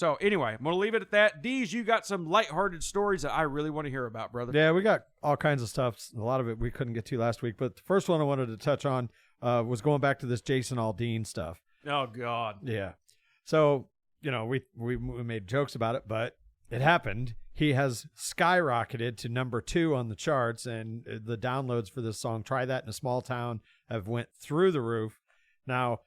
So anyway, I'm going to leave it at that. Deez, you got some lighthearted stories that I really want to hear about, brother. Yeah, we got all kinds of stuff. A lot of it we couldn't get to last week. But the first one I wanted to touch on was going back to this Jason Aldean stuff. Oh, God. Yeah. So, we made jokes about it, but it happened. He has skyrocketed to number 2 on the charts, and the downloads for this song, Try That in a Small Town, have went through the roof. Now,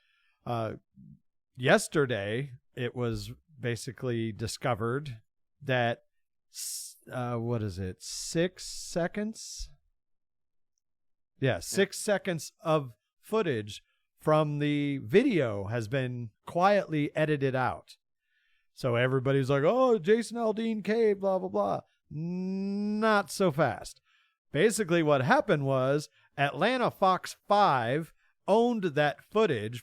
yesterday, it was basically discovered that, 6 seconds? Yeah, 6 seconds of footage from the video has been quietly edited out. So everybody's like, oh, Jason Aldean cave, blah, blah, blah. Not so fast. Basically what happened was Atlanta Fox 5 owned that footage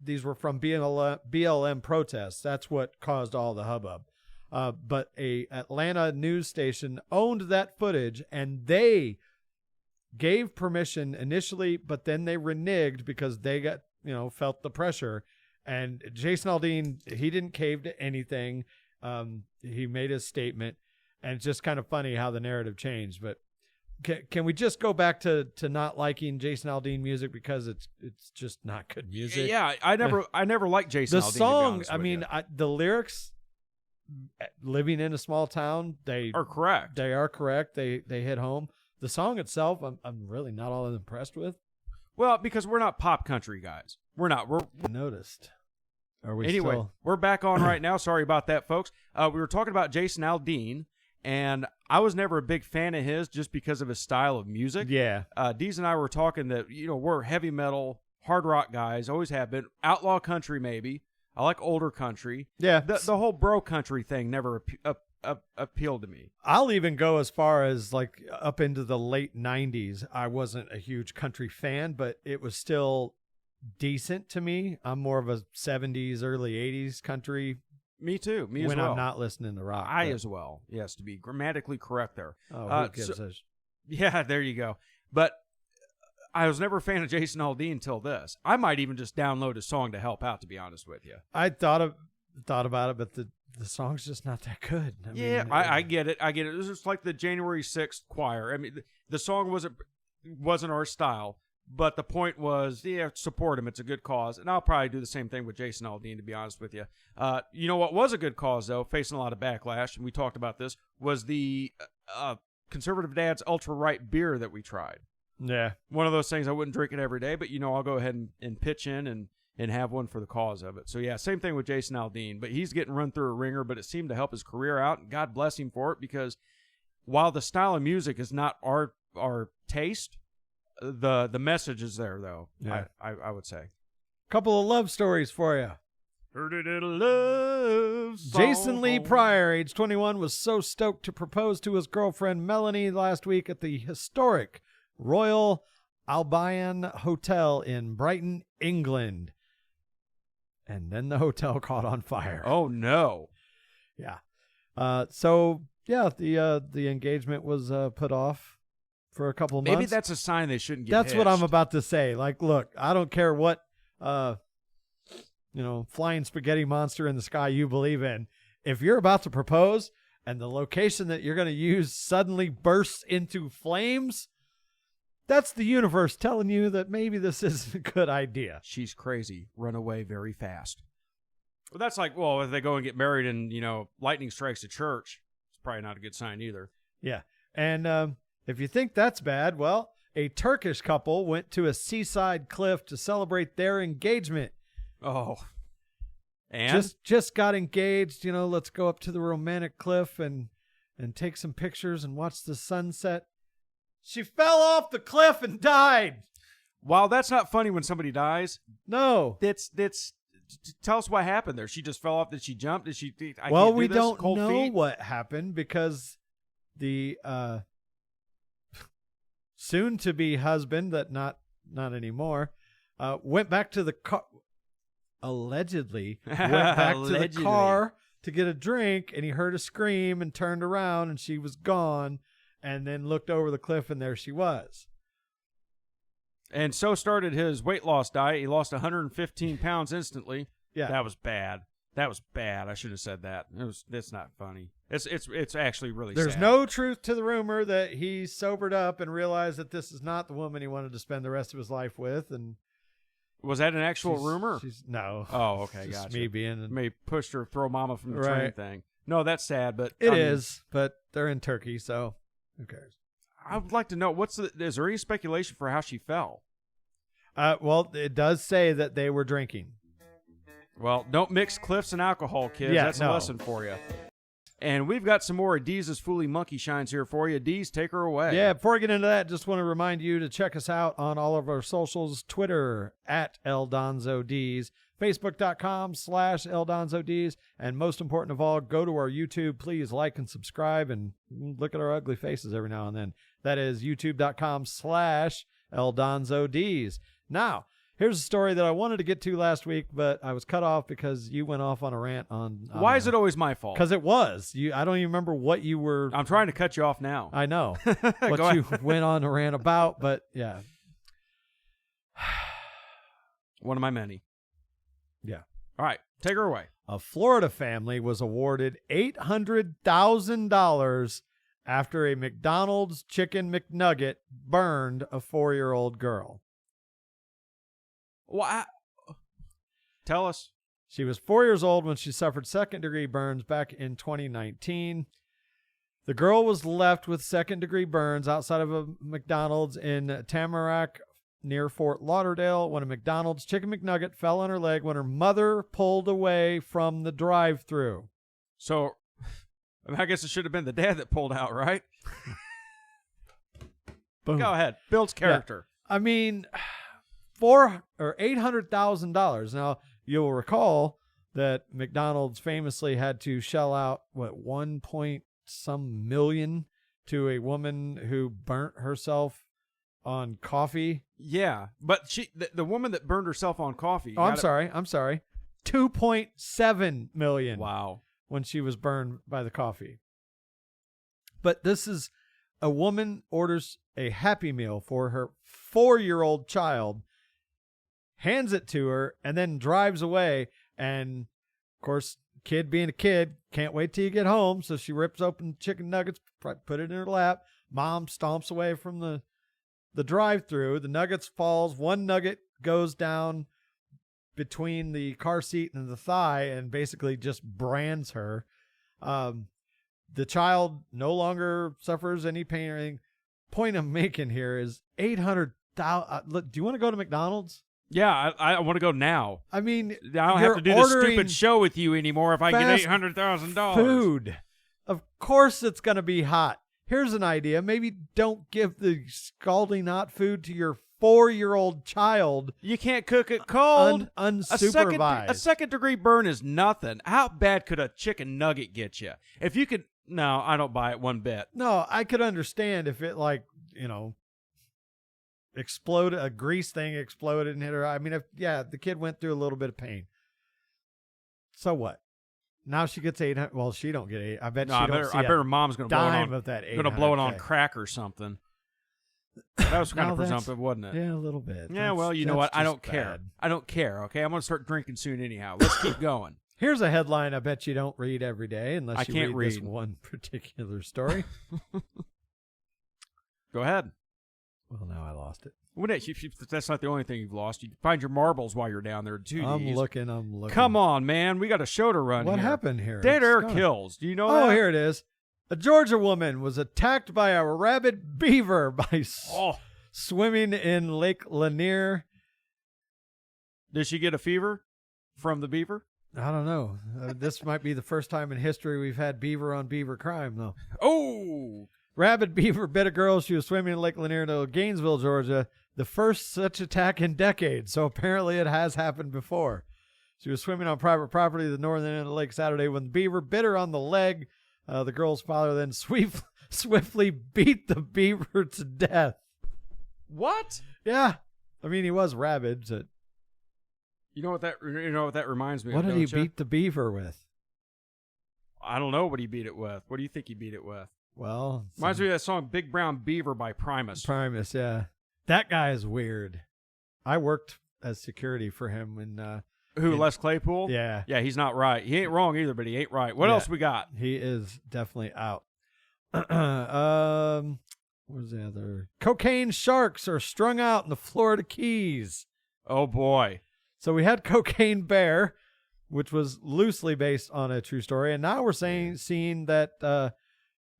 these were from BLM protests. That's what caused all the hubbub. But a Atlanta news station owned that footage, and they gave permission initially, but then they reneged because they got, felt the pressure. And Jason Aldean, he didn't cave to anything. He made his statement, and it's just kind of funny how the narrative changed. But can we just go back to not liking Jason Aldean music because it's just not good music? Yeah, I never liked Jason Aldean. The song, the lyrics, living in a small town, they are correct. They are correct. They hit home. The song itself, I'm really not all that impressed with. Well, because we're not pop country guys. We're not. We're noticed. Are we anyway, still? We're back on right now. Sorry about that, folks. We were talking about Jason Aldean, and I was never a big fan of his just because of his style of music. Yeah. Deez and I were talking that, we're heavy metal, hard rock guys, always have been. Outlaw country, maybe. I like older country. Yeah. The whole bro country thing never appealed to me. I'll even go as far as like up into the late 90s. I wasn't a huge country fan, but it was still decent to me. I'm more of a 70s, early 80s country. Me too. Me as well. When I'm not listening to rock. As well. Yes, to be grammatically correct there. Oh, who gives a... Yeah, there you go. But I was never a fan of Jason Aldean until this. I might even just download a song to help out, to be honest with you. I thought about it, but the song's just not that good. I get it. I get it. This is like the January 6th choir. I mean, the song wasn't our style, but the point was, support him. It's a good cause. And I'll probably do the same thing with Jason Aldean, to be honest with you. You know what was a good cause, though, facing a lot of backlash, and we talked about this, was the Conservative Dad's ultra-right beer that we tried. Yeah. One of those things, I wouldn't drink it every day, but, I'll go ahead and pitch in and have one for the cause of it. So, yeah, same thing with Jason Aldean. But he's getting run through a ringer, but it seemed to help his career out, and God bless him for it, because while the style of music is not our taste, the message is there, though. Yeah. I would say. Couple of love stories for you. Heard it in a love song. Jason Lee Pryor, age 21, was so stoked to propose to his girlfriend Melanie last week at the historic Royal Albion Hotel in Brighton, England. And then the hotel caught on fire. Oh, no. Yeah. The engagement was put off for a couple of months. Maybe that's a sign they shouldn't get That's hitched. what I'm about to say. Like, look, I don't care what, flying spaghetti monster in the sky you believe in. If you're about to propose and the location that you're going to use suddenly bursts into flames, that's the universe telling you that maybe this isn't a good idea. She's crazy. Run away very fast. Well, that's like, if they go and get married and, lightning strikes a church, it's probably not a good sign either. Yeah. And if you think that's bad, well, a Turkish couple went to a seaside cliff to celebrate their engagement. Oh. And? Just got engaged. Let's go up to the romantic cliff and take some pictures and watch the sunset. She fell off the cliff and died. While that's not funny when somebody dies. No. That's tell us what happened there. She just fell off. Did she jump? Did she? We don't know what happened because the soon-to-be husband, that not anymore, went back to the car. Allegedly went back to the car to get a drink, and he heard a scream and turned around, and she was gone. And then looked over the cliff, and there she was. And so started his weight loss diet. He lost 115 pounds instantly. Yeah. That was bad. That was bad. I should have said that. It's not funny. It's actually really There's sad. no truth to the rumor that he sobered up and realized that this is not the woman he wanted to spend the rest of his life with. And was that an actual rumor? No. Oh, okay, Just gotcha. me being Maybe pushed her, throw mama from the train thing. No, that's sad, but it is. But they're in Turkey, so who cares? I would like to know is there any speculation for how she fell? Well, it does say that they were drinking. Well, don't mix cliffs and alcohol, kids. Yeah, That's no. a lesson for you. And we've got some more Adiza's Fooly Monkey Shines here for you. Deez, take her away. Yeah, before we get into that, just want to remind you to check us out on all of our socials. Twitter @EldonzoDeez, Facebook.com/EldonzoDeez, and most important of all, go to our YouTube. Please like and subscribe and look at our ugly faces every now and then. That is youtube.com/EldonzoDeez. Now, here's a story that I wanted to get to last week, but I was cut off because you went off on a rant on... Why is it always my fault? Because it was. I don't even remember what you were... I'm trying to cut you off now. I know what you went on a rant about, but yeah. One of my many. Yeah. All right, take her away. A Florida family was awarded $800,000 after a McDonald's Chicken McNugget burned a 4-year-old girl. Well, tell us. She was 4 years old when she suffered second-degree burns back in 2019. The girl was left with second-degree burns outside of a McDonald's in Tamarack near Fort Lauderdale when a McDonald's Chicken McNugget fell on her leg when her mother pulled away from the drive-thru. So, I guess it should have been the dad that pulled out, right? Boom. Go ahead. Builds character. Yeah. I mean... $800,000. Now, you'll recall that McDonald's famously had to shell out, 1 point some million to a woman who burnt herself on coffee. Yeah, but the woman that burned herself on coffee. Oh, I'm sorry. $2.7 million. Wow. When she was burned by the coffee. But this is a woman orders a Happy Meal for her 4-year-old child, hands it to her, and then drives away. And, of course, kid being a kid, can't wait till you get home. So she rips open chicken nuggets, put it in her lap. Mom stomps away from the drive-thru. The nuggets falls. One nugget goes down between the car seat and the thigh and basically just brands her. The child no longer suffers any pain or anything. Point I'm making here is $800,000. Do you want to go to McDonald's? Yeah, I want to go now. I mean, I don't have to do this stupid show with you anymore if I get $800,000. Food. Of course it's going to be hot. Here's an idea. Maybe don't give the scalding hot food to your 4-year-old child. You can't cook it cold. Unsupervised. A second-degree burn is nothing. How bad could a chicken nugget get you? If you could... No, I don't buy it one bit. No, I could understand if it, exploded, a grease thing exploded and hit her. I mean, the kid went through a little bit of pain. So what? Now she gets 800. Well, she don't get 8. I bet I bet her mom's going to blow it on of that. Going to blow it on crack or something. That was kind of presumptive, wasn't it? Yeah, a little bit. Yeah, well, you know what? I don't care. I don't care. Okay, I'm going to start drinking soon anyhow. Let's keep going. Here's a headline I bet you don't read every day unless you read this one particular story. Go ahead. Well, now I lost it. That's not the only thing you've lost. You find your marbles while you're down there, too. I'm looking. Come on, man. We got a show to run What here. happened here? Dead air kills. Do you know that? Oh, here it is. A Georgia woman was attacked by a rabid beaver by swimming in Lake Lanier. Did she get a fever from the beaver? I don't know. This might be the first time in history we've had beaver on beaver crime, though. Oh! Rabid beaver bit a girl. She was swimming in Lake Lanier to Gainesville, Georgia. The first such attack in decades, so apparently it has happened before. She was swimming on private property at the northern end of the lake Saturday when the beaver bit her on the leg. The girl's father then swiftly beat the beaver to death. What? Yeah. I mean, he was rabid. So... You know what that reminds me of? What did he you? beat the beaver with? I don't know what he beat it with. What do you think he beat it with? Well, reminds me of that song Big Brown Beaver by Primus. Yeah. That guy is weird. I worked as security for him in Who, Les Claypool? Yeah. Yeah, he's not right. He ain't wrong either, but he ain't right. What else we got? He is definitely out. Where's the other? Cocaine sharks are strung out in the Florida Keys. Oh, boy. So we had Cocaine Bear, which was loosely based on a true story. And now we're seeing that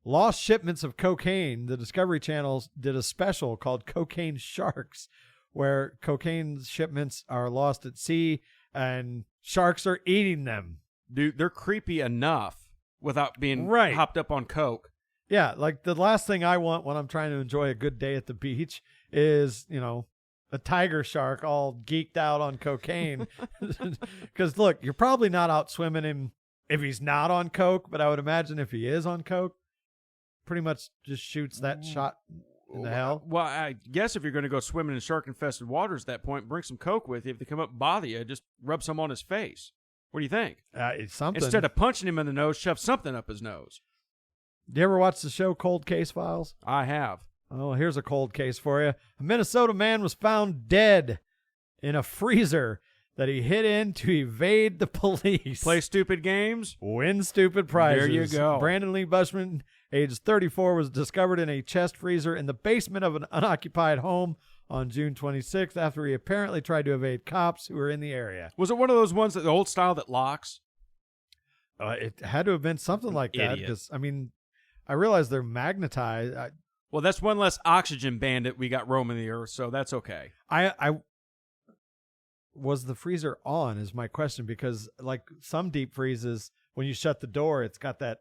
lost shipments of cocaine. The Discovery Channel did a special called Cocaine Sharks, where cocaine shipments are lost at sea and sharks are eating them. Dude, they're creepy enough without being hopped up on coke. Yeah, like the last thing I want when I'm trying to enjoy a good day at the beach is, a tiger shark all geeked out on cocaine. Because, look, you're probably not out swimming him if he's not on coke, but I would imagine if he is on coke, pretty much just shoots that shot in the hell. Well, I guess if you're going to go swimming in shark-infested waters at that point, bring some coke with you. If they come up and bother you, just rub some on his face. What do you think? It's something. Instead of punching him in the nose, shove something up his nose. Do you ever watch the show Cold Case Files? I have. Oh, here's a cold case for you. A Minnesota man was found dead in a freezer that he hid in to evade the police. Play stupid games? Win stupid prizes. There you go. Brandon Lee Bushman, age 34, was discovered in a chest freezer in the basement of an unoccupied home on June 26th after he apparently tried to evade cops who were in the area. Was it one of those ones, the old style that locks? It had to have been something like that because, I realize they're magnetized. Well, that's one less oxygen bandit we got roaming the earth, so that's okay. I was the freezer on is my question, because like some deep freezes, when you shut the door, it's got that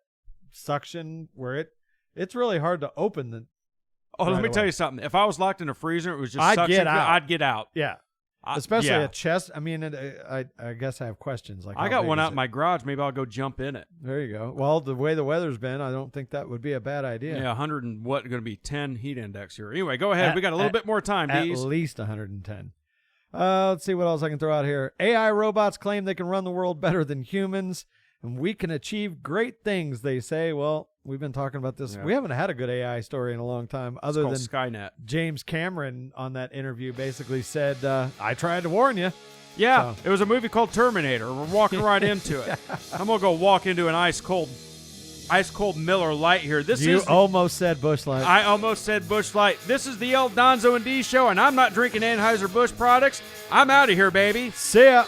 suction where it's really hard to open the. Oh, let me tell you something. If I was locked in a freezer, it was just suction. I'd get out. Yeah. Especially a chest. I mean, I guess I have questions. Like, I got one out in my garage. Maybe I'll go jump in it. There you go. Well, the way the weather's been, I don't think that would be a bad idea. Yeah, 100 and what? Going to be 10 heat index here. Anyway, go ahead. We got a little bit more time, At Deez. least 110. Let's see what else I can throw out here. AI robots claim they can run the world better than humans, and we can achieve great things, they say. Well, we've been talking about this. Yeah. We haven't had a good AI story in a long time, other than Skynet. James Cameron on that interview basically said, I tried to warn you. Yeah, It was a movie called Terminator. We're walking right into it. I'm going to go walk into an ice cold Miller Lite here. You almost said Busch Light. I almost said Busch Light. This is the El Donzo and D Show, and I'm not drinking Anheuser-Busch products. I'm out of here, baby. See ya.